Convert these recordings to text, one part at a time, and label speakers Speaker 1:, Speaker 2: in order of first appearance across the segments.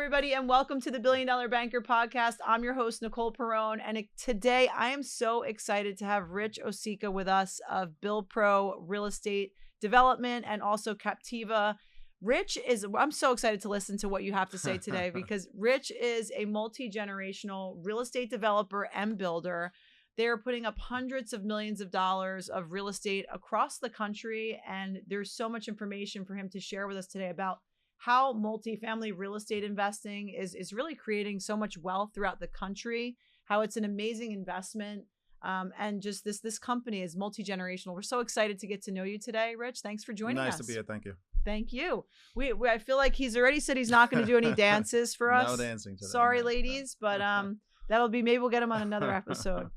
Speaker 1: everybody, and welcome to the Billion Dollar Banker podcast. I'm your host, Nicole Perrone, and today I am so excited to have Rich Osika with us of Build Pro Real Estate Development and also Captiva. I'm so excited to listen to what you have to say today because Rich is a multi-generational real estate developer and builder. They're putting up hundreds of millions of dollars of real estate across the country, and there's so much information for him to share with us today about how multifamily real estate investing is really creating so much wealth throughout the country, how it's an amazing investment, and just this company is multi-generational. We're so excited to get to know you today, Rich. Thanks for joining us.
Speaker 2: Nice to be here. Thank you.
Speaker 1: Thank you. I feel like he's already said he's not going to do any dances for us.
Speaker 2: No dancing today.
Speaker 1: Sorry, ladies, but maybe we'll get him on another episode.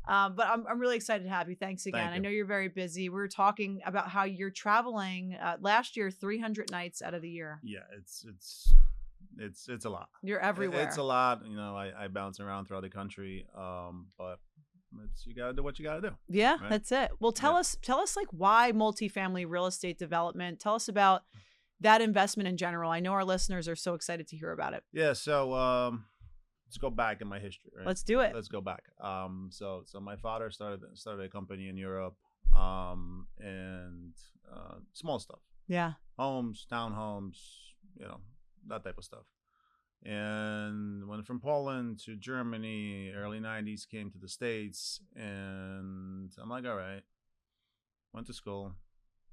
Speaker 1: But I'm really excited to have you. Thanks again. I know you're very busy. We were talking about how you're traveling last year, 300 nights out of the year.
Speaker 2: Yeah, it's a lot.
Speaker 1: You're everywhere.
Speaker 2: It's a lot. You know, I bounce around throughout the country. But you got to do what you got to do. Yeah, right? That's it.
Speaker 1: Well, tell us like why multifamily real estate development. Tell us about that investment in general. I know our listeners are so excited to hear about it.
Speaker 2: Yeah. So, let's go back in my history. Right?
Speaker 1: Let's do it.
Speaker 2: Let's go back. So my father started a company in Europe, and small stuff.
Speaker 1: Yeah.
Speaker 2: Homes, townhomes, that type of stuff. And went from Poland to Germany, early 90s, came to the States, and I'm like, all right. Went to school,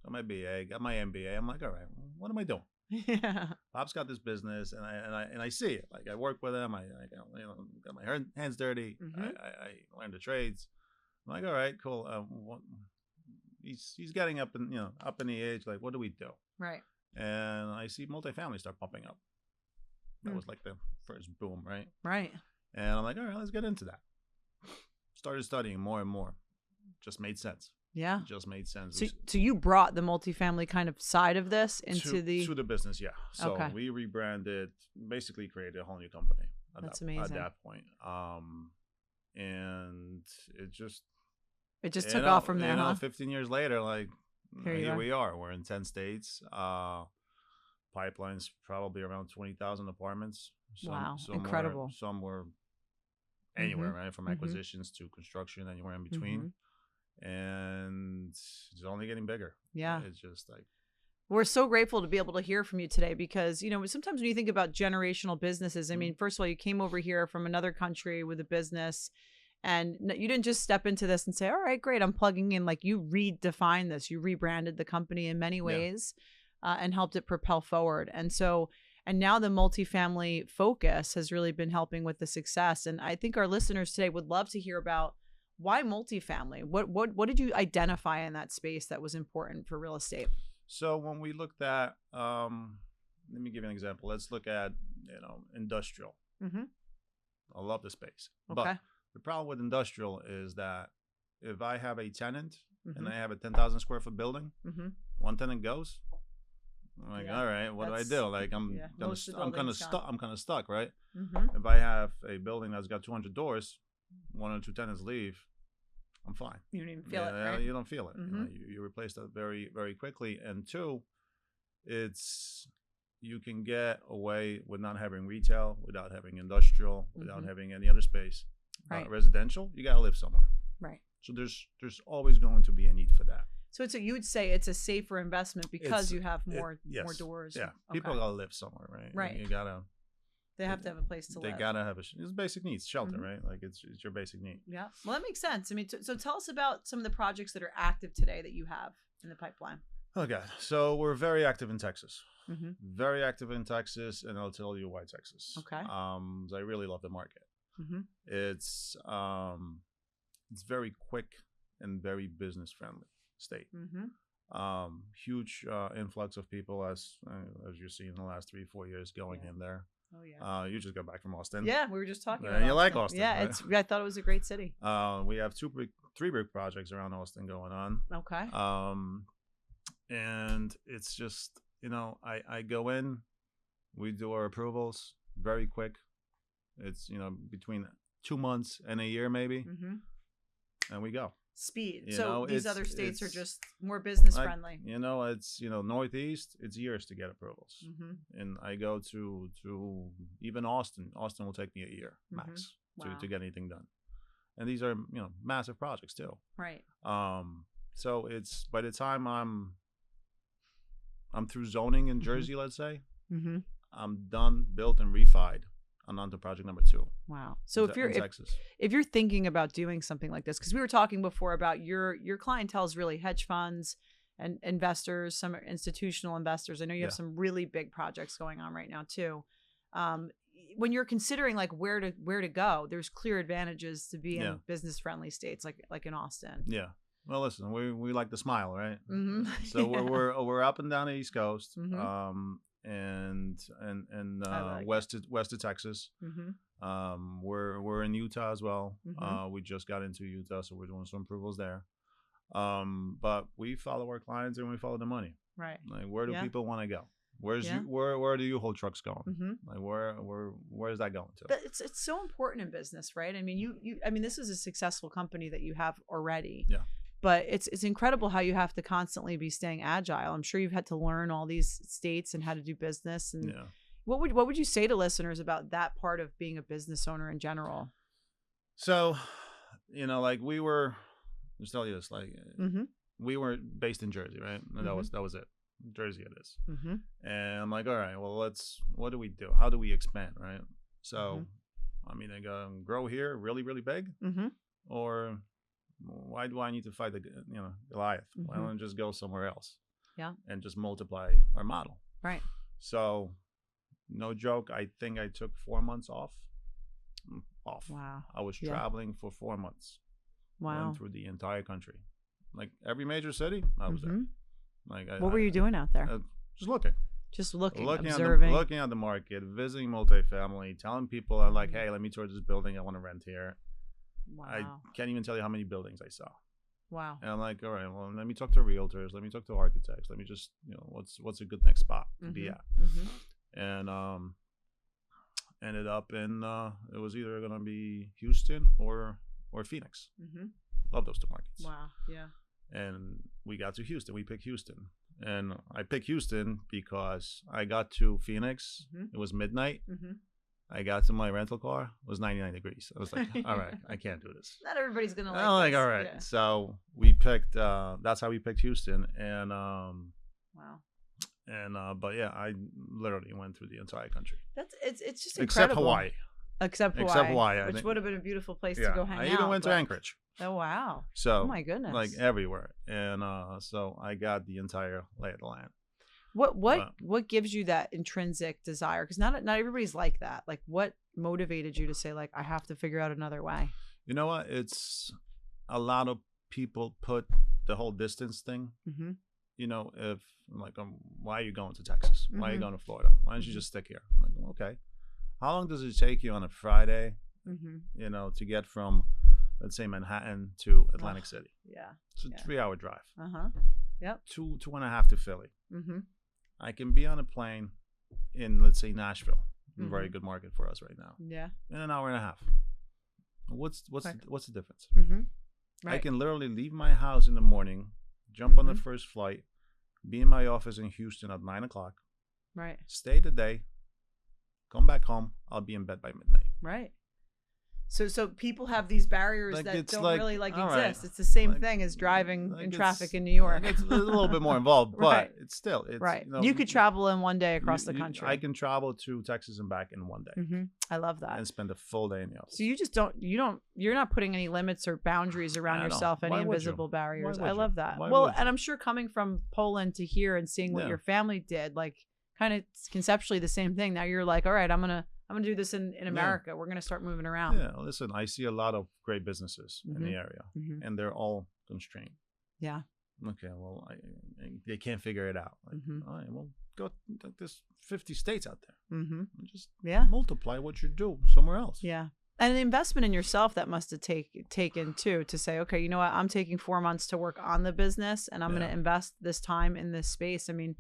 Speaker 2: got my BA, got my MBA. I'm like, all right, what am I doing?
Speaker 1: Yeah.
Speaker 2: Pop's got this business, and I see it. Like I work with him. I got my hands dirty. Mm-hmm. I learned the trades. I'm like, all right, cool. He's getting up in the age. Like, what do we do?
Speaker 1: Right.
Speaker 2: And I see multifamily start popping up. That was like the first boom, right?
Speaker 1: Right.
Speaker 2: And I'm like, all right, let's get into that. Started studying more and more. Just made sense.
Speaker 1: Yeah.
Speaker 2: It just made sense.
Speaker 1: So you brought the multifamily kind of side of this into
Speaker 2: to the business, yeah. So
Speaker 1: okay.
Speaker 2: We rebranded, basically created a whole new company.
Speaker 1: That's amazing.
Speaker 2: At that point. And it just
Speaker 1: took off from there, huh?
Speaker 2: 15 years later, like here we are. We're in 10 states. Pipelines probably around 20,000 apartments.
Speaker 1: Wow. Incredible.
Speaker 2: Some were anywhere, right? From acquisitions to construction, anywhere in between. Mm-hmm. And it's only getting bigger.
Speaker 1: Yeah.
Speaker 2: It's just like,
Speaker 1: we're so grateful to be able to hear from you today because, sometimes when you think about generational businesses, I mean, first of all, you came over here from another country with a business and you didn't just step into this and say, all right, great, I'm plugging in. Like you redefined this, you rebranded the company in many ways and helped it propel forward. And now the multifamily focus has really been helping with the success. And I think our listeners today would love to hear about why multifamily? What did you identify in that space that was important for real estate?
Speaker 2: So when we looked at, let me give you an example. Let's look at, industrial. Mm-hmm. I love the space. Okay. But the problem with industrial is that if I have a tenant and I have a 10,000 square foot building, one tenant goes, I'm like, all right, what do I do? Like I'm kind of stuck, right? Mm-hmm. If I have a building that's got 200 doors, one or two tenants leave, I'm fine.
Speaker 1: You don't even feel it, right?
Speaker 2: You don't feel it.
Speaker 1: Mm-hmm.
Speaker 2: You replace that very, very quickly. And two, you can get away with not having retail, without having industrial, without having any other space.
Speaker 1: Right.
Speaker 2: Residential, you got to live somewhere.
Speaker 1: Right.
Speaker 2: So there's always going to be a need for that.
Speaker 1: So you would say it's a safer investment because you have more doors.
Speaker 2: Yeah. Okay. People got to live somewhere, right?
Speaker 1: Right.
Speaker 2: You got to.
Speaker 1: They have to have a place to live.
Speaker 2: They gotta have it's basic needs, shelter, right? Like it's your basic need.
Speaker 1: Yeah, well, that makes sense. I mean, so tell us about some of the projects that are active today that you have in the pipeline.
Speaker 2: Okay, so we're very active in Texas. Very active in Texas, and I'll tell you why Texas.
Speaker 1: Okay.
Speaker 2: I really love the market. It's very quick and very business friendly state. Huge influx of people as you've seen in the last 3-4 years going in there.
Speaker 1: Oh yeah.
Speaker 2: You just got back from Austin.
Speaker 1: Yeah, we were just talking about
Speaker 2: Austin. You like Austin?
Speaker 1: Yeah,
Speaker 2: right?
Speaker 1: I thought it was a great city.
Speaker 2: We have 3 big projects around Austin going on.
Speaker 1: Okay.
Speaker 2: And it's just, I go in, we do our approvals very quick. It's, between 2 months and a year maybe. And we go.
Speaker 1: speed.
Speaker 2: You
Speaker 1: so
Speaker 2: know,
Speaker 1: these other states are
Speaker 2: it's
Speaker 1: just more business
Speaker 2: like,
Speaker 1: friendly.
Speaker 2: you know, it's, you know, Northeast, it's years to get approvals. And I go to even Austin. Austin will take me a year max to get anything done. And these are, you know, massive projects too.
Speaker 1: Right.
Speaker 2: So it's, by the time I'm through zoning in Jersey, let's say, I'm done, built, and refied. And on to project number 2.
Speaker 1: Wow. So if you're thinking about doing something like this, because we were talking before about your clientele is really hedge funds and investors, some are institutional investors. I know you have some really big projects going on right now too. When you're considering like where to go, there's clear advantages to be in business friendly states like in Austin.
Speaker 2: Yeah. Well, listen, we like to smile, right? So we're up and down the East Coast. And west of Texas. We're in Utah as well. We just got into Utah, so we're doing some approvals there. But we follow our clients and we follow the money.
Speaker 1: Right.
Speaker 2: Like, where do people want to go? Where do U-Haul trucks going? Like, where is that going to?
Speaker 1: But it's so important in business, right? I mean, I mean, this is a successful company that you have already.
Speaker 2: Yeah.
Speaker 1: But it's incredible how you have to constantly be staying agile. I'm sure you've had to learn all these states and how to do business. And what would you say to listeners about that part of being a business owner in general? So,
Speaker 2: you know, like just tell you this, like we were based in Jersey, right? And that was it. Jersey it is. And I'm like, all right, well, what do we do? How do we expand, right? So, I mean, I go grow here really, really big, or why do I need to fight the Goliath? Why don't I just go somewhere else? Yeah. And just multiply our model. Right. So, no joke, I think I took 4 months off. Wow. I was traveling for 4 months. Wow. Went through the entire country. Like every major city, I was there. Like, what were you doing out there? Just looking. Just looking, observing. Looking at the market, visiting multifamily, telling people, I'm like, hey, let me tour this building. I want to rent here. Wow. I can't even tell you how many buildings I saw. Wow. And I'm like, all right, well, let me talk to realtors. Let me talk to architects. Let me just, what's a good next spot to be at? And ended up in, it was either going to be Houston or Phoenix. Love those 2 markets. Wow. Yeah. And we got to Houston. We picked Houston. And I picked Houston because I got to Phoenix. It was midnight. I got to my rental car. It was 99 degrees. I was like, all right, I can't do this. Not everybody's going to like this. I'm like, all right. Yeah. So we picked, that's how we picked Houston. And, wow. And, but yeah, I literally went through the entire country. It's just incredible. Except Hawaii. Which would have been a beautiful place to go hang out. I even went to Anchorage. Oh, wow. So, oh my goodness. Like everywhere. And so I got the entire lay of the land. What gives you that intrinsic desire? Because not everybody's like that. Like, what motivated you to say, like, I have to figure out another way? You know what? It's a lot of people put the whole distance thing. If like, why are you going to Texas? Why are you going to Florida? Why don't you just stick here? I'm like, okay. How long does it take you on a Friday? To get from, let's say, Manhattan to Atlantic City? Yeah. It's a 3-hour drive. Yep. 2.5 to Philly. I can be on a plane in, let's say, Nashville, a very good market for us right now. Yeah. In an hour and a half. What's the difference? Right. I can literally leave my house in the morning, jump on the first flight, be in my office in Houston at 9 o'clock. Right. Stay the day. Come back home. I'll be in bed by midnight. Right. So people have these barriers that don't really exist. Right. It's the same thing as driving in traffic in New York. It's a little bit more involved, but it's still right. You could travel in one day across the country. I can travel to Texas and back in one day. I love that. And spend a full day in the office. So you just you're not putting any limits or boundaries around yourself, any invisible barriers. I love that. Well, and I'm sure coming from Poland to here and seeing what your family did, like kind of conceptually the same thing. Now you're like, all right, I'm gonna do this in America. Yeah. We're gonna start moving around. Yeah, listen, I see a lot of great businesses in the area, and they're all constrained. Yeah. Okay, well, they can't figure it out. Like, all right, well, go. There's 50 states out there. Just multiply what you do somewhere else. Yeah. And the investment in yourself that must have taken too, to say, okay, you know what, I'm taking 4 months to work on the business, and I'm going to invest this time in this space. I mean,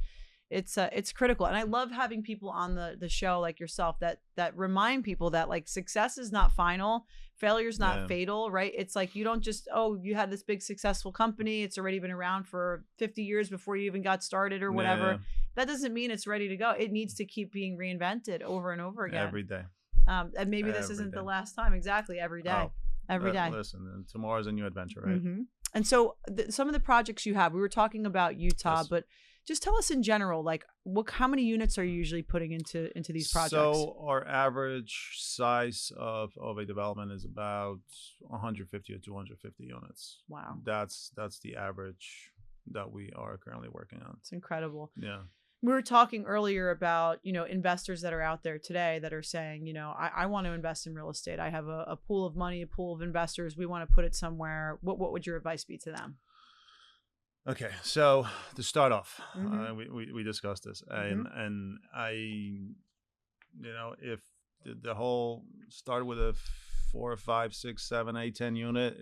Speaker 1: it's critical. And I love having people on the show like yourself that remind people that like success is not final, failure is not fatal, right? It's like you don't just, oh, you had this big successful company, it's already been around for 50 years before you even got started or whatever. That doesn't mean it's ready to go. It needs to keep being reinvented over and over again.
Speaker 2: Every day.
Speaker 1: And maybe this isn't the last time. Exactly. Every day. Every day.
Speaker 2: Listen, tomorrow's a new adventure, right?
Speaker 1: And so some of the projects you have, we were talking about Utah, but just tell us in general, like how many units are you usually putting into these projects?
Speaker 2: So our average size of a development is about 150 to 250 units.
Speaker 1: Wow.
Speaker 2: That's the average that we are currently working on.
Speaker 1: It's incredible.
Speaker 2: Yeah.
Speaker 1: We were talking earlier about, investors that are out there today that are saying, I want to invest in real estate. I have a pool of money, a pool of investors. We want to put it somewhere. What would your advice be to them?
Speaker 2: Okay, so to start off, we discussed this, and I, if the whole started with a 4, 5, 6, 7, 8, 10 unit,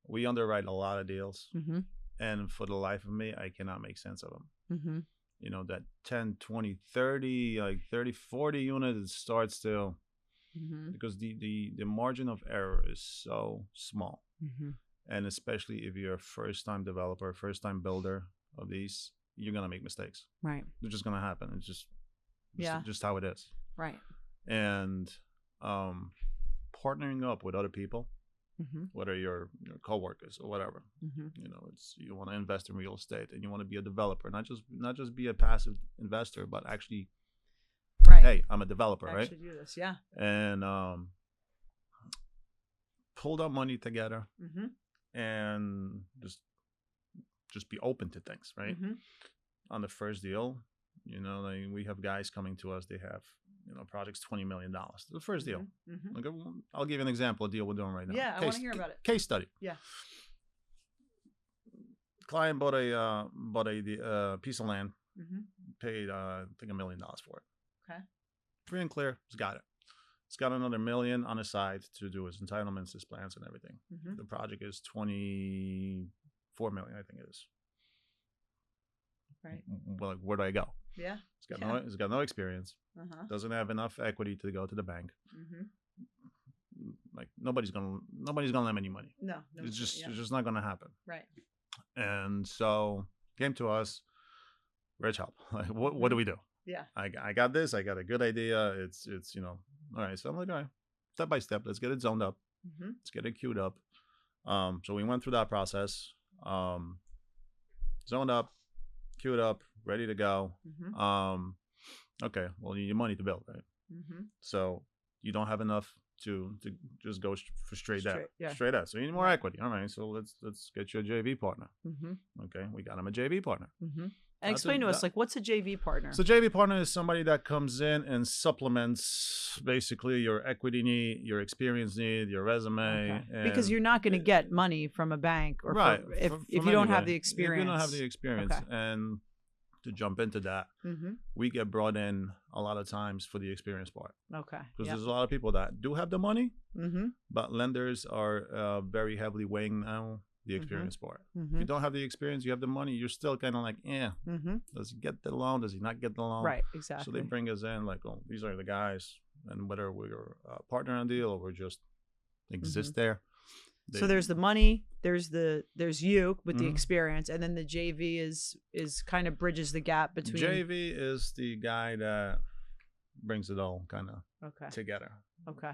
Speaker 2: we underwrite a lot of deals, and for the life of me, I cannot make sense of them. That 10, 20, 30, like 30, 40 units, it starts to, because the margin of error is so small. And especially if you're a first-time developer, first-time builder of these, you're going to make mistakes. Right. They're just going to happen. It's just how it is.
Speaker 1: Right.
Speaker 2: And partnering up with other people, whether you're coworkers or whatever, you want to invest in real estate and you want to be a developer, not just be a passive investor, but actually, hey, I'm a developer, right?
Speaker 1: Actually do this, yeah.
Speaker 2: And pull that money together. And just be open to things, right? On the first deal, like we have guys coming to us, they have projects $20 million. The first deal. Like, I'll give you an example, a deal we're doing right now.
Speaker 1: Yeah, I want to hear about it.
Speaker 2: Case study.
Speaker 1: Yeah.
Speaker 2: Client bought a piece of land, paid I think $1 million for it. Okay. Free and clear, he's got it. It's got another $1 million on the side to do his entitlements, his plans, and everything. The project is $24 million, I think it is.
Speaker 1: Right.
Speaker 2: Well, where do I go?
Speaker 1: Yeah.
Speaker 2: He's got no experience. Doesn't have enough equity to go to the bank. Like nobody's gonna lend any money.
Speaker 1: No.
Speaker 2: It's just not gonna happen.
Speaker 1: Right.
Speaker 2: And so came to us, Rich, help. Like, what do we do?
Speaker 1: Yeah.
Speaker 2: I got this. I got a good idea. It's all right. So I'm like, all right, step by step, let's get it zoned up. Let's get it queued up. So we went through that process, zoned up, queued up, ready to go. Okay, well, you need money to build, right? So you don't have enough to just go for straight out. So you need more equity. All right, so let's get you a JV partner. Okay, we got him a JV partner.
Speaker 1: And explain to us, like, what's a JV partner?
Speaker 2: So JV partner is somebody that comes in and supplements basically your equity need, your experience need, your resume.
Speaker 1: Okay. Because you're not going to get money from a bank or if you don't have the experience.
Speaker 2: If you don't have the experience. Okay. And to jump into that, we get brought in a lot of times for the experience part.
Speaker 1: Okay.
Speaker 2: Because there's a lot of people that do have the money, but lenders are very heavily weighing now the experience part. If you don't have the experience, you have the money, you're still kind of like, does he get the loan? Does he not get the loan?
Speaker 1: Right, exactly.
Speaker 2: So they bring us in like, oh, these are the guys, and whether we're a partner on deal or we're just exist there.
Speaker 1: So there's the money, there's you with the experience, and then the JV is kind of bridges the gap between.
Speaker 2: JV is the guy that brings it all kind of together.
Speaker 1: Okay.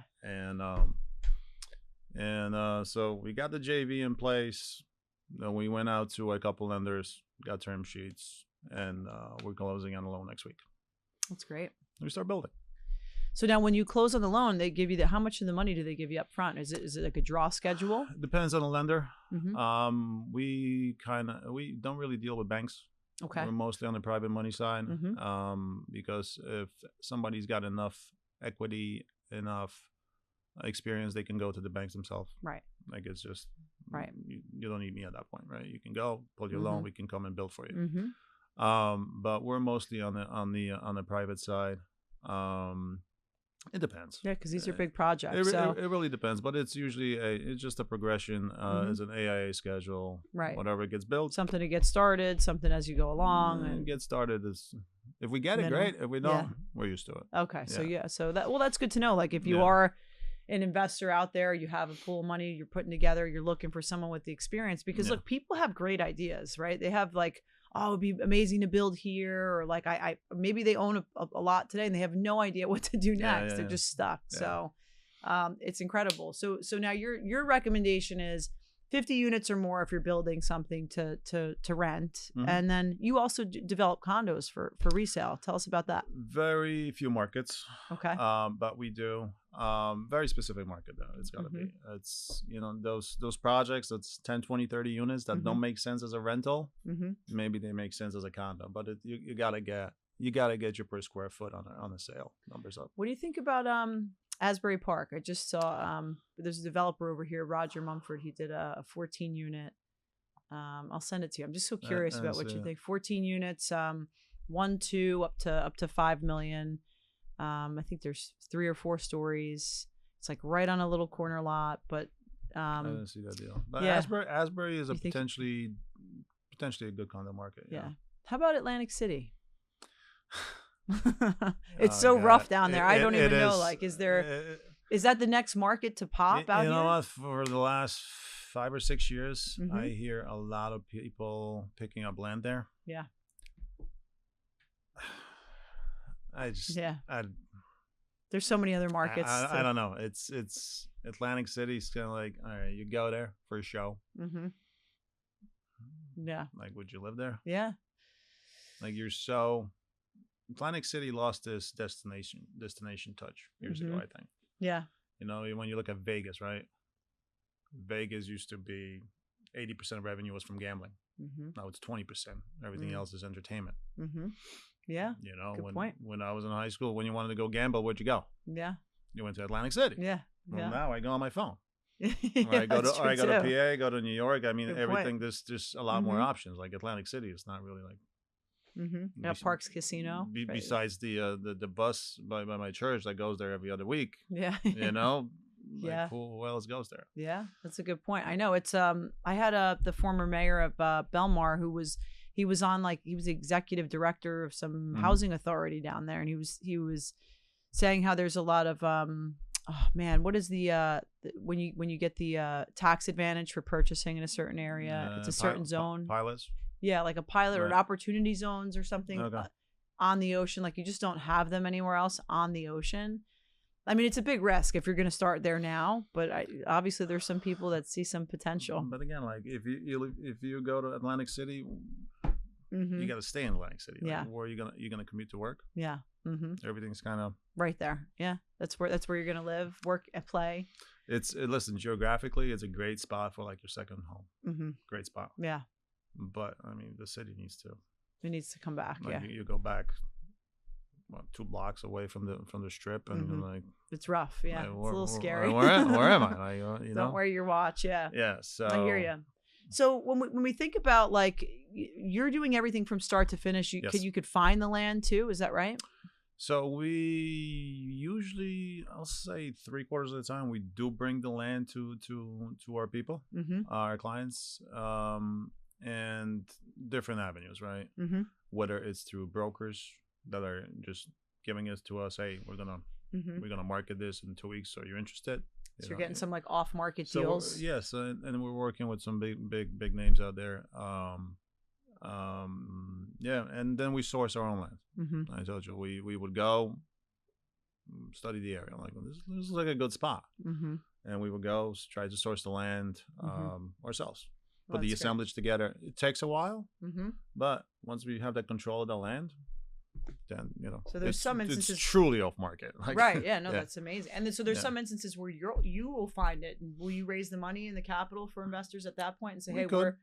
Speaker 2: And so we got the JV in place. Then we went out to a couple lenders, got term sheets, and we're closing on the loan next week.
Speaker 1: That's great.
Speaker 2: We start building.
Speaker 1: So now when you close on the loan, they give you how much of the money do they give you up front? Is it like a draw schedule?
Speaker 2: Depends on the lender. We don't really deal with banks.
Speaker 1: Okay.
Speaker 2: We're mostly on the private money side. Because if somebody's got enough equity, enough experience, they can go to the banks themselves. Right. Like it's just you don't need me at that point, right? You can go pull your loan, we can come and build for you. But we're mostly on the private side. It depends.
Speaker 1: Yeah, because these are big projects.
Speaker 2: It really depends, but it's usually it's just a progression. It's an AIA schedule.
Speaker 1: Right.
Speaker 2: Whatever gets built.
Speaker 1: Something to get started, something as you go along. And
Speaker 2: get started is, if we get it, great. If we don't, we're used to it.
Speaker 1: Okay. So that's good to know. Like if you are an investor out there, you have a pool of money you're putting together, you're looking for someone with the experience, because look, people have great ideas, right? They have like, oh, it'd be amazing to build here, or like I maybe they own a lot today and they have no idea what to do next. They're just stuck. So it's incredible. So now your recommendation is 50 units or more if you're building something to rent. And then you also develop condos for resale. Tell us about that.
Speaker 2: Very few markets.
Speaker 1: Okay.
Speaker 2: But we do. Very specific market though. It's got to be. It's, those projects that's 10, 20, 30 units that don't make sense as a rental. Maybe they make sense as a condo, but you got to get your per square foot on a sale numbers up.
Speaker 1: What do you think about Asbury Park? I just saw there's a developer over here, Roger Mumford. He did a 14 unit. I'll send it to you. I'm just so curious about what you think. 14 units, 1-2 up to 5 million. I think there's 3 or 4 stories. It's like right on a little corner lot, but
Speaker 2: I didn't see that deal. But Asbury is potentially a good condo market.
Speaker 1: Yeah. How about Atlantic City? It's so rough down there. I don't even know. Like, is that the next market to pop out here?
Speaker 2: You know what? For the last 5 or 6 years, I hear a lot of people picking up land there.
Speaker 1: Yeah. There's so many other markets.
Speaker 2: I don't know. It's Atlantic City's kind of like, all right, you go there for a show.
Speaker 1: Yeah.
Speaker 2: Like, would you live there?
Speaker 1: Yeah.
Speaker 2: Like, Atlantic City lost this destination touch years ago, I think.
Speaker 1: Yeah.
Speaker 2: When you look at Vegas, right? Vegas used to be 80% of revenue was from gambling. Now it's 20%. Everything else is entertainment.
Speaker 1: Yeah. Good point.
Speaker 2: When I was in high school, when you wanted to go gamble, where'd you go?
Speaker 1: Yeah.
Speaker 2: You went to Atlantic City.
Speaker 1: Yeah.
Speaker 2: Well, now I go on my phone.
Speaker 1: Yeah,
Speaker 2: I go to PA, go to New York. I mean,
Speaker 1: Good
Speaker 2: everything. There's just a lot more options. Like Atlantic City, it's not really like.
Speaker 1: Yeah, Parks Casino.
Speaker 2: Besides the bus by my church that goes there every other week.
Speaker 1: Yeah.
Speaker 2: Who else goes there?
Speaker 1: Yeah, that's a good point. I know it's I had the former mayor of Belmar he was the executive director of some housing authority down there, and he was saying how there's a lot of what is the when you get the tax advantage for purchasing in a certain area, it's a certain zone.
Speaker 2: Pilots.
Speaker 1: Yeah, like a pilot or opportunity zones or something on the ocean. Like you just don't have them anywhere else on the ocean. I mean, it's a big risk if you're going to start there now, but obviously there's some people that see some potential.
Speaker 2: But again, like if you go to Atlantic City, you got to stay in Atlantic City. Like, where are you gonna commute to work?
Speaker 1: Yeah.
Speaker 2: Everything's kind of
Speaker 1: right there. Yeah, that's where you're gonna live, work, and play.
Speaker 2: Listen, geographically, it's a great spot for like your second home. Great spot.
Speaker 1: Yeah.
Speaker 2: But I mean, the city needs to
Speaker 1: come back.
Speaker 2: Like, you go back 2 blocks away from the strip, and like
Speaker 1: it's rough. Yeah, it's a little scary.
Speaker 2: Where am I?
Speaker 1: Don't wear your watch. Yeah.
Speaker 2: Yeah. So
Speaker 1: I hear you. So when we think about like you're doing everything from start to finish, you could find the land too. Is that right?
Speaker 2: So we usually, I'll say 3/4 of the time, we do bring the land to our people, our clients, and different avenues, right? Whether it's through brokers that are just giving it to us, hey, we're gonna market this in 2 weeks, so you're interested.
Speaker 1: So you're getting some like off market deals.
Speaker 2: Yes, and we're working with some big names out there. And then we source our own land. I told you we would go study the area. Like this is like a good spot, and we would go try to source the land ourselves. Put the assemblage together. It takes a while, but once we have that control of the land, then
Speaker 1: so there's some instances
Speaker 2: it's truly off market, like,
Speaker 1: right? Yeah, no, that's amazing. And then, so there's some instances where you will find it. And will you raise the money and the capital for investors at that point and say, we're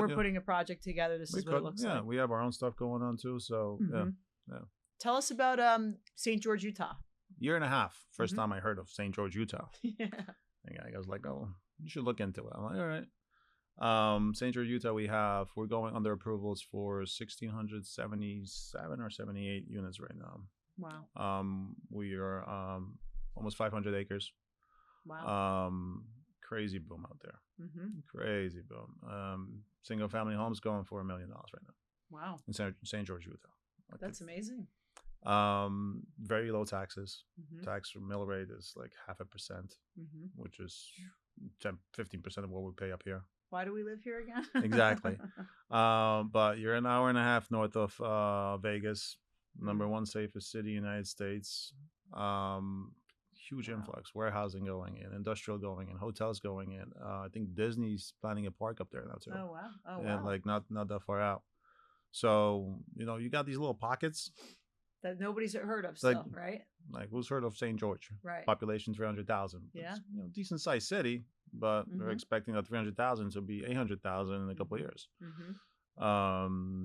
Speaker 1: putting a project together. This is what it looks like.
Speaker 2: Yeah, we have our own stuff going on too. So yeah.
Speaker 1: Tell us about St. George, Utah.
Speaker 2: 1.5 years. First time I heard of St. George, Utah. Yeah. I was like, oh, you should look into it. I'm like, all right. St. George, Utah, we're going under approvals for 1,677 or 78 units right now.
Speaker 1: Wow.
Speaker 2: We are almost 500 acres.
Speaker 1: Wow.
Speaker 2: Crazy boom out there.
Speaker 1: Mm-hmm.
Speaker 2: Crazy boom. Single family homes going for $1 million right now.
Speaker 1: Wow.
Speaker 2: In St. George, Utah. Like
Speaker 1: That's amazing.
Speaker 2: Very low taxes.
Speaker 1: Mm-hmm.
Speaker 2: Tax mill rate is like 0.5%,
Speaker 1: mm-hmm.
Speaker 2: which is 15% of what we pay up here.
Speaker 1: Why do we live here again?
Speaker 2: Exactly. But you're an hour and a half north of Vegas, number one safest city in the United States. Huge influx, warehousing going in, industrial going in, hotels going in. I think Disney's planning a park up there now too.
Speaker 1: Oh wow! Oh
Speaker 2: and
Speaker 1: wow!
Speaker 2: like not that far out. So you got these little pockets
Speaker 1: that nobody's heard of still, right?
Speaker 2: Like who's heard of St. George?
Speaker 1: Right.
Speaker 2: Population 300,000.
Speaker 1: Yeah.
Speaker 2: It's, decent sized city, but they're expecting that 300,000 to be 800,000 in a couple of years.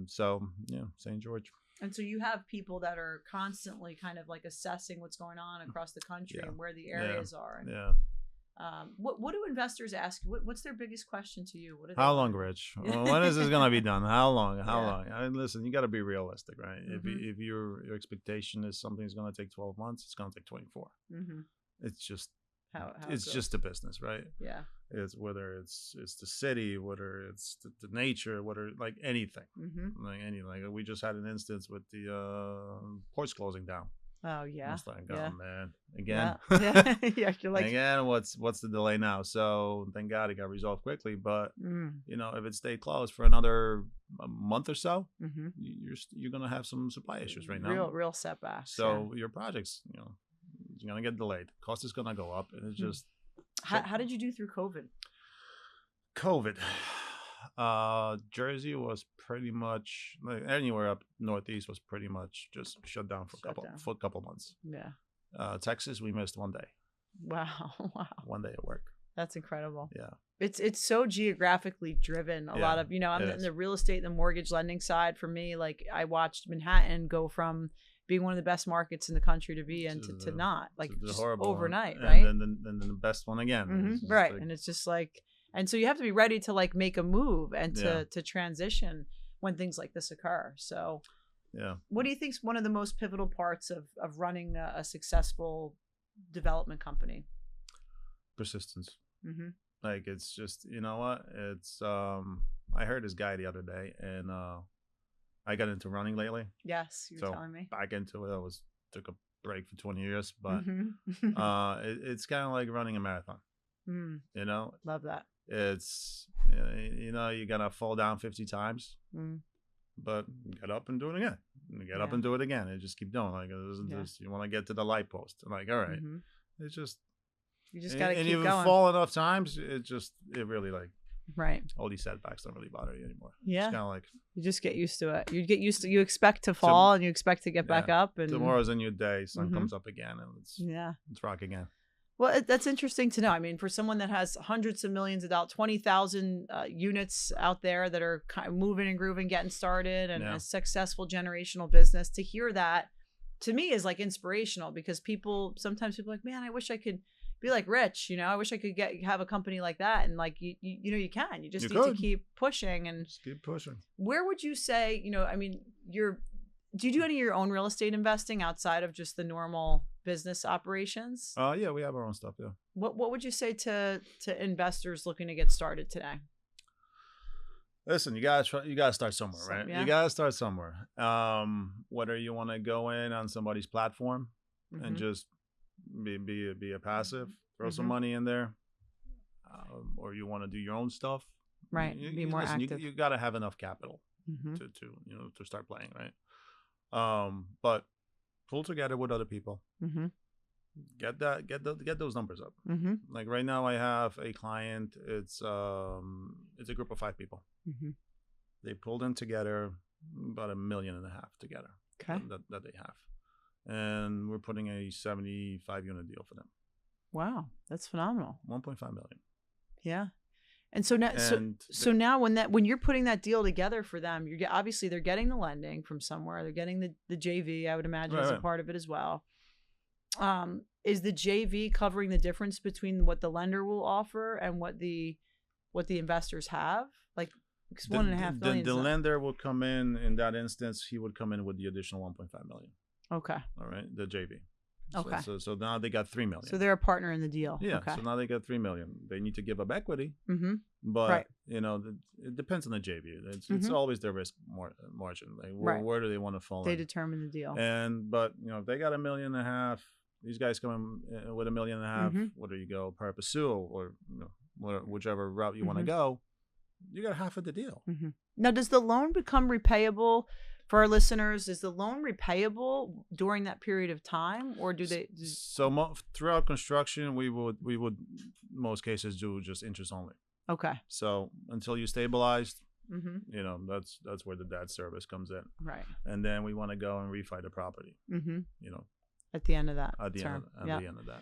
Speaker 2: So yeah, St. George.
Speaker 1: And so you have people that are constantly kind of like assessing what's going on across the country and where the areas are. And, what do investors ask you? What's their biggest question to you?
Speaker 2: How long, Rich? When is this gonna be done? How long? How long? I mean, listen, you got to be realistic, right? If your expectation is something's gonna take 12 months, it's gonna take 24. It's just how it's just a business, right?
Speaker 1: Yeah.
Speaker 2: It's whether it's the city, whether it's the nature, whether like anything, like anything. Like we just had an instance with the ports closing down.
Speaker 1: Oh yeah.
Speaker 2: It's like, oh man, again.
Speaker 1: Yeah. You're like,
Speaker 2: again, what's the delay now? So thank God it got resolved quickly. But if it stayed closed for another month or so, you're gonna have some supply issues right now.
Speaker 1: Real setbacks.
Speaker 2: So your projects, it's gonna get delayed. Cost is gonna go up, and it's just.
Speaker 1: How did you do through COVID?
Speaker 2: Jersey was pretty much like anywhere up northeast was pretty much just shut down for a couple months.
Speaker 1: Yeah.
Speaker 2: Texas, we missed one day.
Speaker 1: Wow.
Speaker 2: 1 day at work.
Speaker 1: That's incredible.
Speaker 2: Yeah.
Speaker 1: It's so geographically driven. A lot of, I'm in the real estate and the mortgage lending side. For me, like I watched Manhattan go from being one of the best markets in the country to be in to not, like just overnight, right?
Speaker 2: And then the best one again.
Speaker 1: Right. Like, and it's just like, and so you have to be ready to like make a move and to transition when things like this occur. So what do you think is one of the most pivotal parts of running a successful development company?
Speaker 2: Persistence. Like it's just, you know what? It's I heard this guy the other day, and I got into running lately.
Speaker 1: Yes, you were telling me.
Speaker 2: Back into it. Took a break for 20 years, but it's kind of like running a marathon.
Speaker 1: Love that.
Speaker 2: It's you're gonna fall down 50 times, but get up and do it again. Get up and do it again, and just keep doing. Like you want to get to the light post. I'm like, all right, it's just
Speaker 1: you just gotta keep going.
Speaker 2: And you fall enough times, it really like.
Speaker 1: Right.
Speaker 2: All these setbacks don't really bother you anymore.
Speaker 1: Yeah.
Speaker 2: It's kind of like
Speaker 1: you just get used to it. You expect to fall and you expect to get back up. And
Speaker 2: tomorrow's a new day. Sun comes up again, and it's rock again.
Speaker 1: Well, that's interesting to know. I mean, for someone that has hundreds of millions of dollars, 20,000 units out there that are kind of moving and grooving, getting started, and a successful generational business, to hear that to me is like inspirational, because sometimes people are like, man, I wish I could be like Rich, I wish I could have a company like that. And like, you can, you just need to keep pushing and
Speaker 2: just keep pushing.
Speaker 1: Where would you say, I mean, do you do any of your own real estate investing outside of just the normal business operations?
Speaker 2: Yeah, we have our own stuff. Yeah.
Speaker 1: What would you say to investors looking to get started today?
Speaker 2: Listen, you gotta start somewhere, right? Yeah. You gotta start somewhere. Whether you want to go in on somebody's platform and just be a passive, throw some money in there, or you want to do your own stuff,
Speaker 1: right? Be more active.
Speaker 2: You got to have enough capital to start playing, right? But pull together with other people, get those numbers up. Like right now, I have a client. It's a group of 5 people. They pulled in together about $1.5 million together.
Speaker 1: Okay.
Speaker 2: That they have. And we're putting a 75-unit deal for them.
Speaker 1: Wow, that's phenomenal.
Speaker 2: 1.5 million.
Speaker 1: Yeah, and so now, so now when you're putting that deal together for them, obviously they're getting the lending from somewhere. They're getting the JV. I would imagine as a part of it as well. Is the JV covering the difference between what the lender will offer and what the investors have? Like, because $1.5 million.
Speaker 2: The lender will come in that instance. He would come in with the additional 1.5 million.
Speaker 1: Okay.
Speaker 2: All right. The JV.
Speaker 1: Okay.
Speaker 2: So now they got $3 million.
Speaker 1: So they're a partner in the deal.
Speaker 2: Yeah.
Speaker 1: Okay.
Speaker 2: So now they got $3 million. They need to give up equity. But
Speaker 1: Right.
Speaker 2: it depends on the JV. It's always their risk margin. Like where do they want to fall
Speaker 1: They
Speaker 2: in?
Speaker 1: determine the deal.
Speaker 2: But if they got $1.5 million, these guys come in with $1.5 million. Whether you go per pursuit or whichever route you want to go, you got half of the deal.
Speaker 1: Now, does the loan become repayable? For our listeners, is the loan repayable during that period of time, or do they?
Speaker 2: So throughout construction, we would most cases do just interest only.
Speaker 1: Okay.
Speaker 2: So until you stabilized, that's where the debt service comes in.
Speaker 1: Right.
Speaker 2: And then we want to go and refi the property.
Speaker 1: At the end of that.
Speaker 2: At the end of that.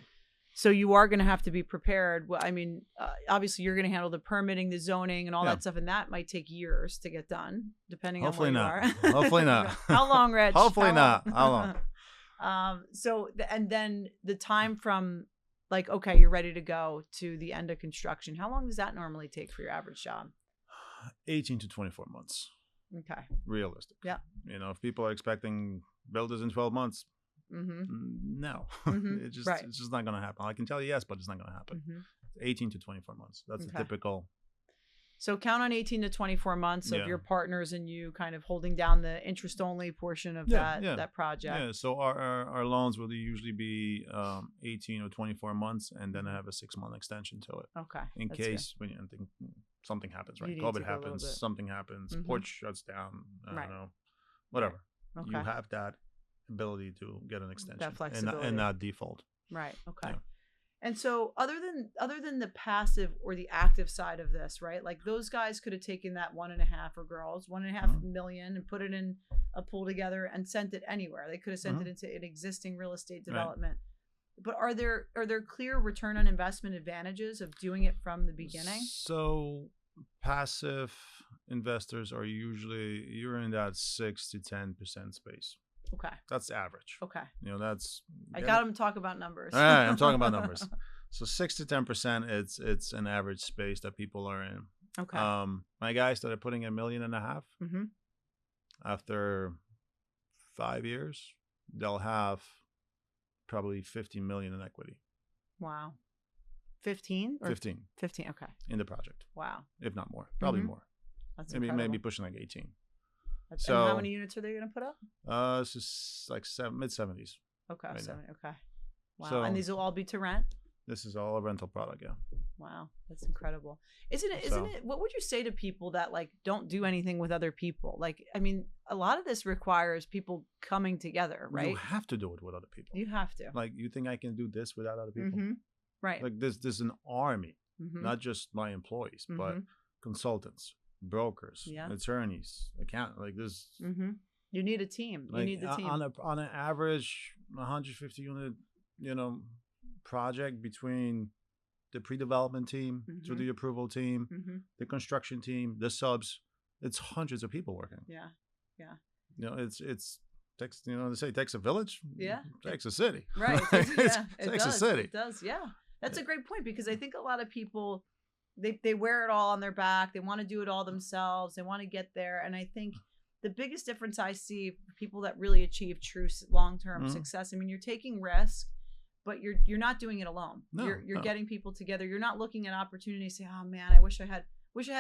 Speaker 1: So you are going to have to be prepared. Well, I mean, obviously you're going to handle the permitting, the zoning, and all that stuff, and that might take years to get done, depending on where you are.
Speaker 2: Hopefully not.
Speaker 1: How long, Rich?
Speaker 2: Hopefully not. How
Speaker 1: long? And then the time from like, okay, you're ready to go to the end of construction. How long does that normally take for your average job?
Speaker 2: 18 to 24 months.
Speaker 1: Okay.
Speaker 2: Realistic.
Speaker 1: Yeah.
Speaker 2: If people are expecting builders in 12 months, no, it's just not going to happen. I can tell you yes, but it's not going to happen. 18 to 24 months. That's the typical.
Speaker 1: So count on 18 to 24 months of your partners and you kind of holding down the interest only portion of that project. Yeah.
Speaker 2: So our loans will usually be 18 or 24 months, and then I have a 6-month extension to it.
Speaker 1: Okay.
Speaker 2: In case when something happens, right? COVID happens, something happens, port shuts down. I don't know, whatever. Okay. You have that ability to get an extension,
Speaker 1: that flexibility,
Speaker 2: and not default.
Speaker 1: Right. Okay. Yeah. And so other than the passive or the active side of this, right? Like those guys could have taken that 1.5 or girls, 1.5 million and put it in a pool together and sent it anywhere. They could have sent it into an existing real estate development. Right. But are there clear return on investment advantages of doing it from the beginning?
Speaker 2: So passive investors are usually, you're in that 6 to 10% space.
Speaker 1: Okay.
Speaker 2: That's average.
Speaker 1: Okay.
Speaker 2: I
Speaker 1: got him to talk about numbers.
Speaker 2: All right, I'm talking about numbers. So 6 to 10%, it's an average space that people are in.
Speaker 1: Okay.
Speaker 2: My guys started putting $1.5 million. After 5 years, they'll have probably 50 million in equity.
Speaker 1: Wow. 15?
Speaker 2: 15.
Speaker 1: 15. Okay.
Speaker 2: In the project.
Speaker 1: Wow.
Speaker 2: If not more, probably more.
Speaker 1: That's
Speaker 2: maybe pushing like 18.
Speaker 1: So and how many units are they going to put up?
Speaker 2: It's just like mid-70s.
Speaker 1: Okay, right 70. Now. Okay. Wow.
Speaker 2: So,
Speaker 1: and these will all be to rent?
Speaker 2: This is all a rental product, yeah.
Speaker 1: Wow, that's incredible. Isn't it? What would you say to people that like don't do anything with other people? Like, I mean, a lot of this requires people coming together, right?
Speaker 2: You have to do it with other people.
Speaker 1: You have to.
Speaker 2: Like, you think I can do this without other people?
Speaker 1: Right.
Speaker 2: Like, there's an army, not just my employees, but consultants, brokers, attorneys, like this.
Speaker 1: You need a team.
Speaker 2: Like,
Speaker 1: you need the team.
Speaker 2: On an average 150 unit, project between the pre-development team to the approval team, the construction team, the subs, it's hundreds of people working.
Speaker 1: Yeah.
Speaker 2: It's takes, they say it takes a village.
Speaker 1: Yeah.
Speaker 2: It takes a city.
Speaker 1: Right. It
Speaker 2: takes
Speaker 1: does.
Speaker 2: a city.
Speaker 1: It does. Yeah. That's a great point, because I think a lot of people, they wear it all on their back. They want to do it all themselves. They want to get there. And I think the biggest difference I see for people that really achieve true long-term success, I mean, you're taking risk, but you're not doing it alone.
Speaker 2: No,
Speaker 1: you're getting people together. You're not looking at opportunities, say, oh man, I wish I had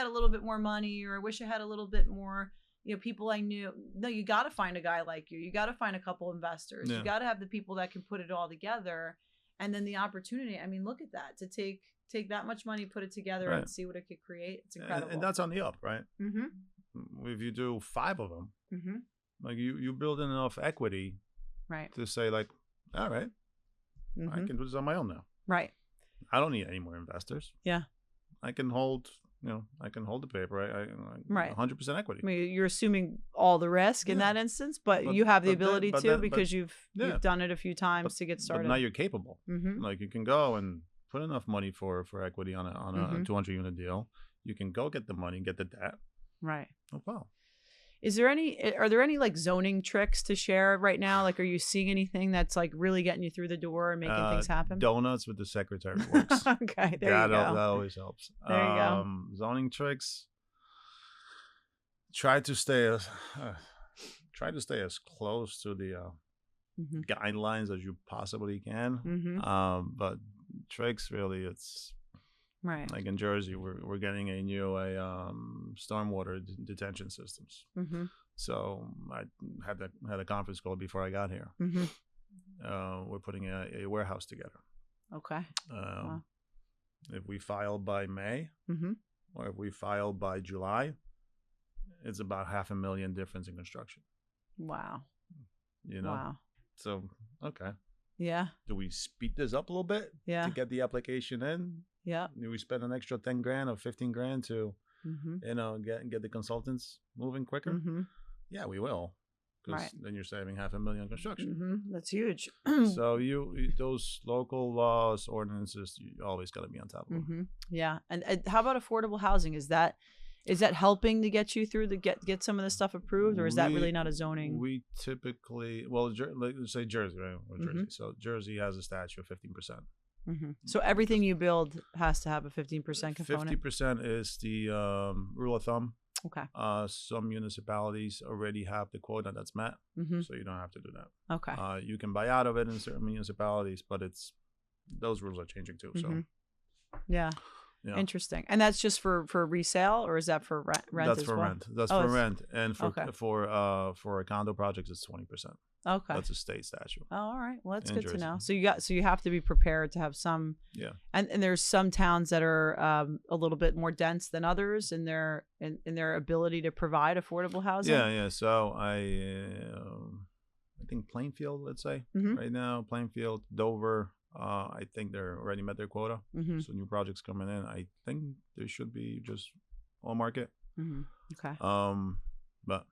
Speaker 1: a little bit more money, or I wish I had a little bit more, people I knew. No, you got to find a guy like you. You got to find a couple investors. You got to have the people that can put it all together. And then the opportunity, I mean, look at that, to take that much money, put it together and see what it could create. It's incredible.
Speaker 2: And that's on the up, right? If you do 5 of them, like you build in enough equity,
Speaker 1: right, to
Speaker 2: say like, all right, I can do this on my own now.
Speaker 1: Right.
Speaker 2: I don't need any more investors.
Speaker 1: Yeah.
Speaker 2: I can hold, I can hold the paper. I
Speaker 1: right.
Speaker 2: 100% equity.
Speaker 1: I mean, you're assuming all the risk in that instance, but you have the ability because you've done it a few times to get started.
Speaker 2: But now you're capable. Like, you can go and put enough money for equity on a 200 unit deal. You can go get the money, get the debt.
Speaker 1: Right.
Speaker 2: Oh, wow.
Speaker 1: Are there any like zoning tricks to share right now? Like, are you seeing anything that's like really getting you through the door and making things happen?
Speaker 2: Donuts with the secretary works.
Speaker 1: Okay, there you go.
Speaker 2: That always helps.
Speaker 1: There you go.
Speaker 2: Zoning tricks. Try to stay as close to the guidelines as you possibly can. But tricks, really, it's
Speaker 1: right.
Speaker 2: Like in Jersey, we're getting a new stormwater detention systems. So I had a conference call before I got here. We're putting a warehouse together.
Speaker 1: Okay. Wow.
Speaker 2: If we file by May, or if we file by July, it's about $500,000 difference in construction.
Speaker 1: Wow.
Speaker 2: Wow. So, okay.
Speaker 1: Yeah.
Speaker 2: Do we speed this up a little bit to get the application in?
Speaker 1: Yeah.
Speaker 2: Do we spend an extra 10 grand or 15 grand to, get the consultants moving quicker? Yeah, we will. Because then you're saving $500,000 construction.
Speaker 1: That's huge.
Speaker 2: So those local laws, ordinances, you always got to be on top of them.
Speaker 1: Yeah. And how about affordable housing? Is that helping to get you through get some of this stuff approved, or is that really not a zoning?
Speaker 2: We typically, let's say Jersey, right? Or Jersey. So Jersey has a statute of 15%.
Speaker 1: So everything you build has to have a 15% component.
Speaker 2: 50% is the rule of thumb.
Speaker 1: Okay.
Speaker 2: Some municipalities already have the quota that's met, so you don't have to do that.
Speaker 1: Okay.
Speaker 2: You can buy out of it in certain municipalities, but those rules are changing too. So.
Speaker 1: Yeah. Interesting. And that's just for resale, or is that for rent?
Speaker 2: That's for rent. That's for rent, and for condo projects, it's 20%.
Speaker 1: Okay.
Speaker 2: That's a state statute.
Speaker 1: Oh, all right. Well, that's good to know. So you have to be prepared to have some. Yeah. And there's some towns that are a little bit more dense than others in their ability to provide affordable housing.
Speaker 2: Yeah. So I think Plainfield, let's say right now, Plainfield, Dover. I think they're already met their quota. So new projects coming in. I think they should be just all market.
Speaker 1: Okay.
Speaker 2: But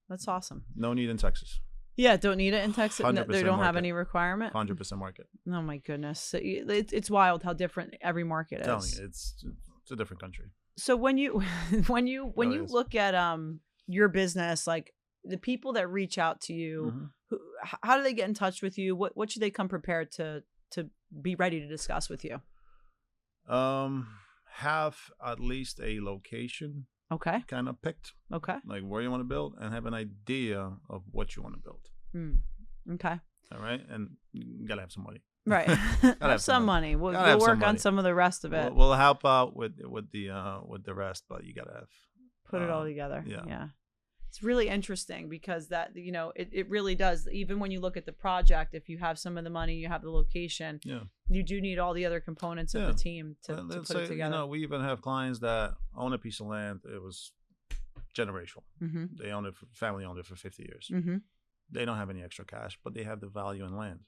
Speaker 1: that's awesome.
Speaker 2: No need in Texas.
Speaker 1: Yeah, don't need it in Texas. They don't have any requirement.
Speaker 2: 100% market.
Speaker 1: Oh my goodness, it's wild how different every market is.
Speaker 2: Telling you, it's a different country.
Speaker 1: So when you look at your business, like the people that reach out to you, how do they get in touch with you? What should they come prepared to be ready to discuss with you?
Speaker 2: Have at least a location.
Speaker 1: Okay.
Speaker 2: Kind of picked.
Speaker 1: Okay.
Speaker 2: Like where you want to build, and have an idea of what you want to build.
Speaker 1: Okay.
Speaker 2: All right, and you gotta have some money.
Speaker 1: Right. have some money. We'll work on some of the rest of it.
Speaker 2: We'll help out with the rest, but you gotta have
Speaker 1: put it all together.
Speaker 2: Yeah.
Speaker 1: It's really interesting because that, it really does. Even when you look at the project, if you have some of the money, you have the location, you do need all the other components of the team to put it together.
Speaker 2: We even have clients that own a piece of land. It was generational. They own it, family owned it for 50 years. They don't have any extra cash, but they have the value in land.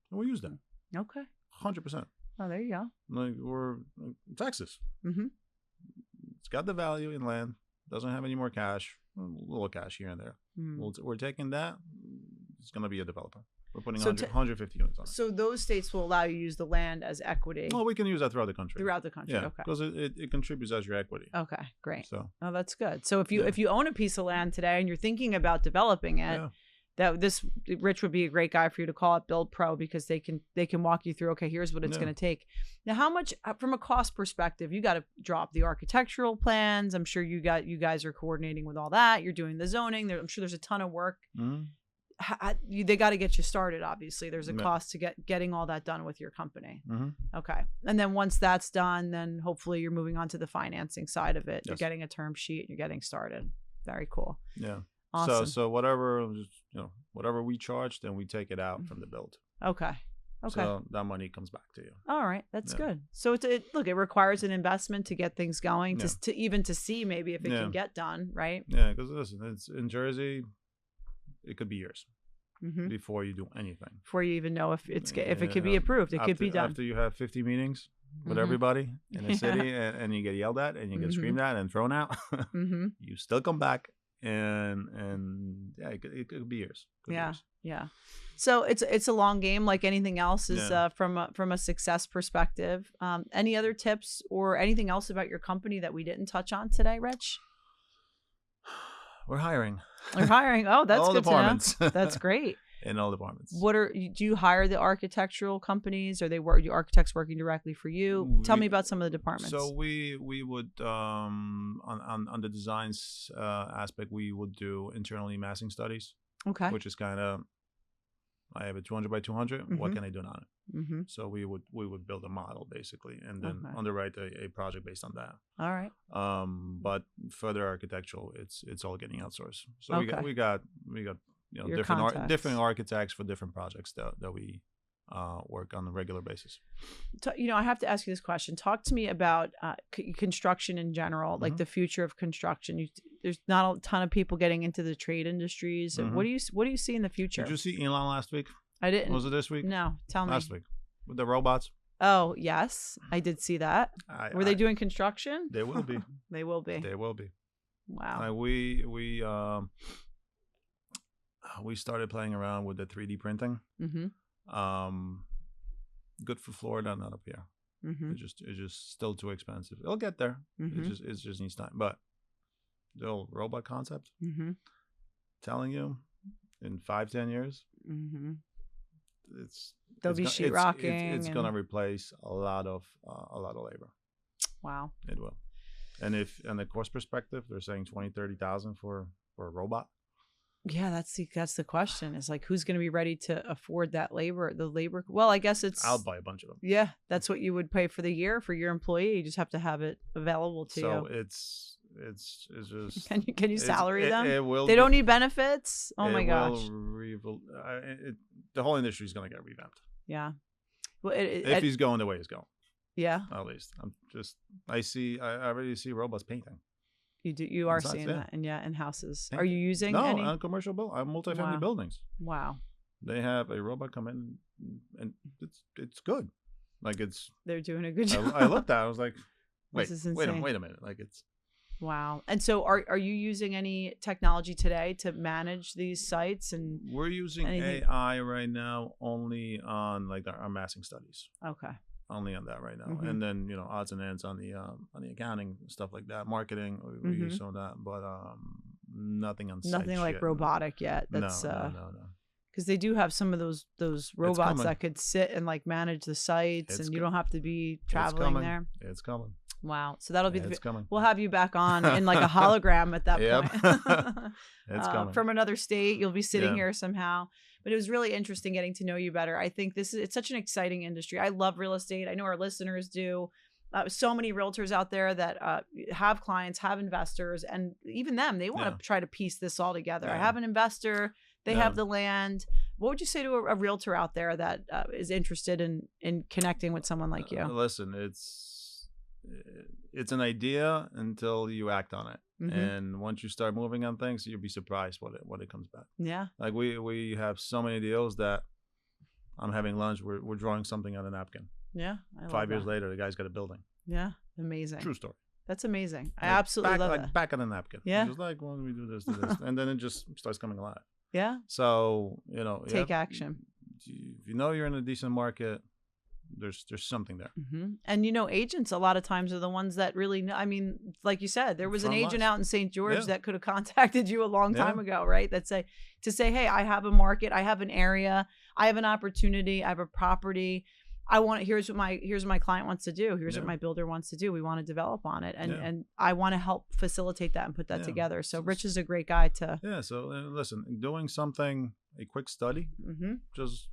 Speaker 2: And we use them.
Speaker 1: Okay.
Speaker 2: 100%. Oh,
Speaker 1: there you go.
Speaker 2: Like we're in Texas. It's got the value in land. Doesn't have any more cash. A little cash here and there. We're taking that. It's going to be a developer. We're putting 150 units on it.
Speaker 1: So those states will allow you to use the land as equity.
Speaker 2: Well, we can use that throughout the country.
Speaker 1: Yeah, okay.
Speaker 2: Because it contributes as your equity.
Speaker 1: Okay, great. So, that's good. So if you own a piece of land today and you're thinking about developing it, Rich would be a great guy for you to call at Build Pro, because they can walk you through, okay, here's what it's going to take. Now, how much from a cost perspective, you got to drop the architectural plans. I'm sure you guys are coordinating with all that. You're doing the zoning. I'm sure there's a ton of work. They got to get you started. Obviously, there's a cost to getting all that done with your company. Okay. And then once that's done, then hopefully you're moving on to the financing side of it. You're getting a term sheet. You're getting started. Very cool.
Speaker 2: Yeah.
Speaker 1: Awesome.
Speaker 2: So whatever we charge, then we take it out from the build.
Speaker 1: Okay.
Speaker 2: So that money comes back to you.
Speaker 1: All right, that's good. So it requires an investment to get things going, to see maybe if it can get done, right?
Speaker 2: Yeah, because listen, it's in Jersey. It could be years before you do anything.
Speaker 1: Before you even know if it could be approved, it could be done.
Speaker 2: After you have 50 meetings with everybody in the city, and you get yelled at and you get screamed at and thrown out, you still come back. And it could be years. Yeah. So it's a long game, like anything else is from a success perspective. Any other tips or anything else about your company that we didn't touch on today, Rich? We're hiring.
Speaker 1: We're hiring. Oh, that's
Speaker 2: all
Speaker 1: good
Speaker 2: departments.
Speaker 1: To know. That's great.
Speaker 2: In all departments.
Speaker 1: Do you hire the architectural companies, or do architects working directly for you? Tell me about some of the departments.
Speaker 2: So we would on the designs aspect, we would do internally massing studies.
Speaker 1: Okay.
Speaker 2: Which is kind of I have a 200 by 200. What can I do on it?
Speaker 1: Mm-hmm.
Speaker 2: So we would build a model basically, and then underwrite a project based on that.
Speaker 1: All right.
Speaker 2: But further architectural, it's all getting outsourced. So
Speaker 1: Okay.
Speaker 2: we got different architects for different projects that we work on a regular basis.
Speaker 1: I have to ask you this question. Talk to me about construction in general, like the future of construction. There's not a ton of people getting into the trade industries. What do you see in the future?
Speaker 2: Did you see Elon last week?
Speaker 1: I didn't.
Speaker 2: Was it this week?
Speaker 1: No, tell me.
Speaker 2: Last week with the robots.
Speaker 1: Oh yes, I did see that. Were they doing construction?
Speaker 2: They will be.
Speaker 1: They will be.
Speaker 2: They will be.
Speaker 1: Wow.
Speaker 2: We started playing around with the 3D printing. Good for Florida, not up here. It's just still too expensive. It'll get there. It just needs time. But the old robot concept, telling you, in 5-10 years,
Speaker 1: they'll be sheetrocking.
Speaker 2: It's gonna replace a lot of labor.
Speaker 1: Wow.
Speaker 2: It will. And if on the cost perspective, they're saying 20,000-30,000 for a robot.
Speaker 1: Yeah, that's the question. It's like, who's going to be ready to afford that labor? Well, I guess
Speaker 2: I'll buy a bunch of them.
Speaker 1: Yeah, that's what you would pay for the year for your employee. You just have to have it available to you.
Speaker 2: So it's just.
Speaker 1: Can you salary them?
Speaker 2: It will.
Speaker 1: They don't need benefits. Oh my gosh.
Speaker 2: The whole industry is going to get revamped.
Speaker 1: Yeah. Well,
Speaker 2: if he's going the way he's going.
Speaker 1: Yeah.
Speaker 2: At least I already see robots painting.
Speaker 1: You are seeing that, and in houses. Are you using any?
Speaker 2: No, on commercial multifamily buildings.
Speaker 1: Wow.
Speaker 2: They have a robot come in, and it's good. Like
Speaker 1: they're doing a good job.
Speaker 2: I looked at it, I was like, wait a minute. Like it's.
Speaker 1: Wow. And so are you using any technology today to manage these sites? And
Speaker 2: we're using AI right now only on like our massing studies.
Speaker 1: Okay.
Speaker 2: Only on that right now, and then odds and ends on the accounting stuff like that, marketing. We use some of that, but nothing on
Speaker 1: nothing like robotic yet. That's
Speaker 2: no.
Speaker 1: Because they do have some of those robots that could sit and like manage the sites, and you don't have to be traveling there.
Speaker 2: It's coming.
Speaker 1: Wow. So that'll be
Speaker 2: it's coming.
Speaker 1: We'll have you back on in like a hologram at that point.
Speaker 2: It's coming.
Speaker 1: From another state. You'll be sitting here somehow. But it was really interesting getting to know you better. I think it's such an exciting industry. I love real estate. I know our listeners do. So many realtors out there that have clients, have investors, and even them, they want to try to piece this all together. I have an investor. They have the land. What would you say to a realtor out there that is interested in connecting with someone like you?
Speaker 2: Listen, it's an idea until you act on it. And once you start moving on things, you'll be surprised what it comes back.
Speaker 1: Yeah.
Speaker 2: Like we have so many deals that I'm having lunch, we're drawing something on a napkin.
Speaker 1: Yeah.
Speaker 2: 5 years later, the guy's got a building.
Speaker 1: Yeah. Amazing.
Speaker 2: True story.
Speaker 1: That's amazing. I absolutely love it.
Speaker 2: Back on a napkin.
Speaker 1: Yeah.
Speaker 2: Just like, when we do this, and then it just starts coming alive.
Speaker 1: Yeah.
Speaker 2: So,
Speaker 1: take action.
Speaker 2: If you know you're in a decent market, there's something there.
Speaker 1: And agents a lot of times are the ones that really know. I mean, like you said, there was an agent out in St. George that could have contacted you a long time ago, right? That say, hey, I have a market, I have an area, I have an opportunity, I have a property. Here's what my client wants to do. Here's what my builder wants to do. We want to develop on it. And I want to help facilitate that and put that together. So Rich is a great guy to.
Speaker 2: Yeah. So listen, doing something, a quick study, just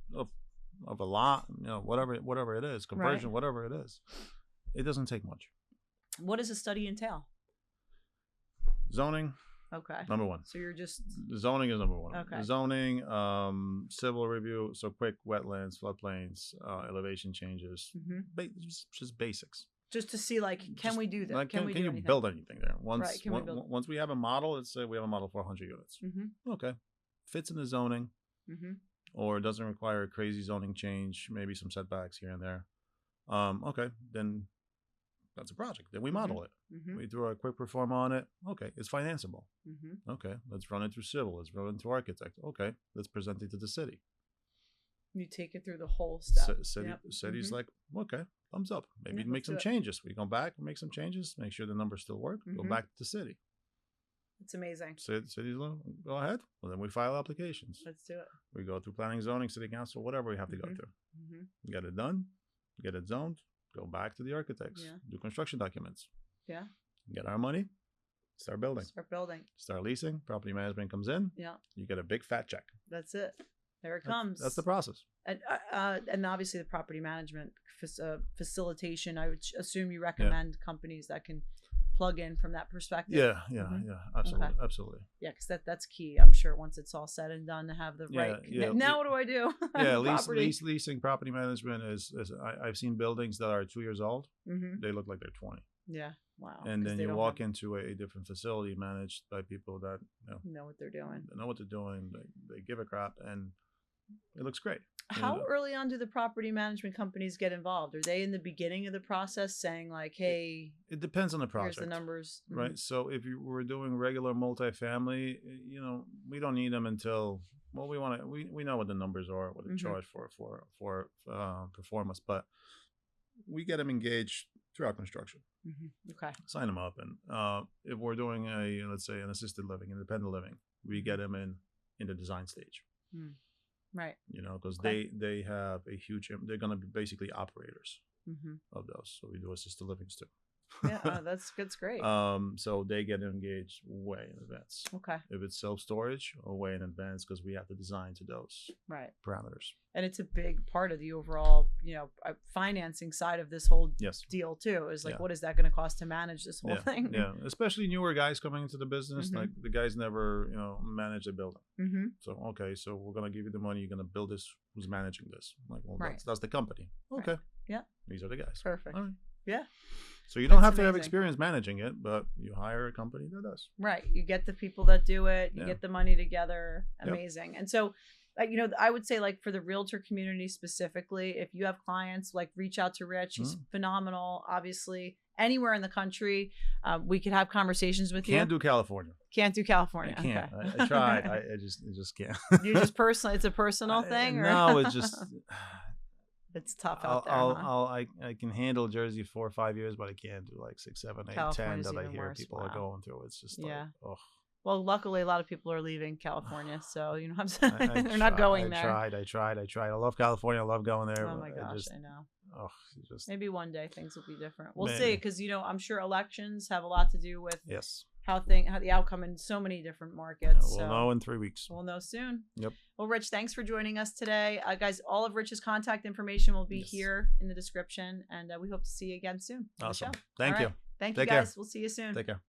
Speaker 2: of a lot, whatever it is, conversion, whatever it is, it doesn't take much.
Speaker 1: What does a study entail?
Speaker 2: Zoning.
Speaker 1: Okay.
Speaker 2: Number one.
Speaker 1: So you're just.
Speaker 2: Zoning is number one.
Speaker 1: Okay.
Speaker 2: Zoning, civil review, so quick wetlands, floodplains, elevation changes, just basics. Just
Speaker 1: to see, like, can we do that?
Speaker 2: Like, can you build anything there? Once we have a model, let's say we have a model for 100 units. Okay. Fits in the zoning. Or it doesn't require a crazy zoning change, maybe some setbacks here and there. Okay, then that's a project. Then we model it. We do a quick perform on it. Okay, it's financeable. Okay, let's run it through civil. Let's run it through architect. Okay, let's present it to the city.
Speaker 1: You take it through the whole step.
Speaker 2: City's like, okay, thumbs up. Maybe make some changes. We go back, make some changes, make sure the numbers still work. Go back to the city.
Speaker 1: It's amazing.
Speaker 2: Cities go ahead. Well, then we file applications.
Speaker 1: Let's do it.
Speaker 2: We go through planning, zoning, city council, whatever we have to go through. Get it done, get it zoned, go back to the architects, do construction documents.
Speaker 1: Yeah.
Speaker 2: Get our money, start building.
Speaker 1: Start building.
Speaker 2: Start leasing. Property management comes in.
Speaker 1: Yeah.
Speaker 2: You get a big fat check.
Speaker 1: That's it. Here it comes.
Speaker 2: That's the process.
Speaker 1: And obviously the property management facilitation, I would assume you recommend companies that can plug in from that perspective.
Speaker 2: Yeah, absolutely, absolutely.
Speaker 1: Yeah, because that's key. I'm sure once it's all said and done to have the right. Now what do I do?
Speaker 2: Leasing property management is I've seen buildings that are 2 years old. They look like they're 20.
Speaker 1: Yeah. Wow.
Speaker 2: And then you walk into a different facility managed by people that
Speaker 1: know what they're doing.
Speaker 2: They know what they're doing. They give a crap, and it looks great.
Speaker 1: How early on do the property management companies get involved? Are they in the beginning of the process saying like, hey,
Speaker 2: it depends on the project.
Speaker 1: Here's the numbers.
Speaker 2: Right. So if you were doing regular multifamily, we don't need them until, well, we know what the numbers are, what they charge for performance, but we get them engaged throughout construction.
Speaker 1: Okay.
Speaker 2: Sign them up. And if we're doing let's say an assisted living, independent living, we get them in the design stage.
Speaker 1: Right.
Speaker 2: Because they have a huge, they're going to be basically operators of those. So we do assisted livings too.
Speaker 1: Yeah, that's great.
Speaker 2: So they get engaged way in advance.
Speaker 1: Okay.
Speaker 2: If it's self-storage, way in advance, because we have to design to those parameters. And
Speaker 1: it's a big part of the overall, financing side of this whole deal too. Is like, what is that going to cost to manage this whole thing?
Speaker 2: Yeah, especially newer guys coming into the business. Like the guys never, manage a building. So so we're going to give you the money. You're going to build this. Who's managing this? Like, well, that's the company. Okay.
Speaker 1: Right. Yeah.
Speaker 2: These are the guys.
Speaker 1: Perfect.
Speaker 2: All right.
Speaker 1: Yeah.
Speaker 2: So you don't have to have experience managing it, but you hire a company that does.
Speaker 1: Right. You get the people that do it. You get the money together. Amazing. And so, I would say like for the realtor community specifically, if you have clients, like reach out to Rich. He's phenomenal. Obviously, anywhere in the country, we could have conversations with you.
Speaker 2: Can't do California.
Speaker 1: Can't do California.
Speaker 2: I can't. Okay. I tried. I just can't.
Speaker 1: You just personally, it's a personal thing?
Speaker 2: No, it's just...
Speaker 1: It's tough out there.
Speaker 2: I can handle Jersey 4 or 5 years, but I can't do like 6, 7, 8, 10 that I hear people are going through. It's just like, oh.
Speaker 1: Well, luckily a lot of people are leaving California, so they're not going there.
Speaker 2: I tried. I love California. I love going there.
Speaker 1: Oh my gosh, I know.
Speaker 2: Oh,
Speaker 1: maybe one day things will be different. We'll see, because I'm sure elections have a lot to do with how the outcome in so many different markets.
Speaker 2: We'll know in 3 weeks.
Speaker 1: We'll know soon.
Speaker 2: Yep.
Speaker 1: Well, Rich, thanks for joining us today. Guys, all of Rich's contact information will be here in the description, and we hope to see you again soon.
Speaker 2: Awesome. Thank you.
Speaker 1: Thank you, guys. We'll see you soon.
Speaker 2: Take care.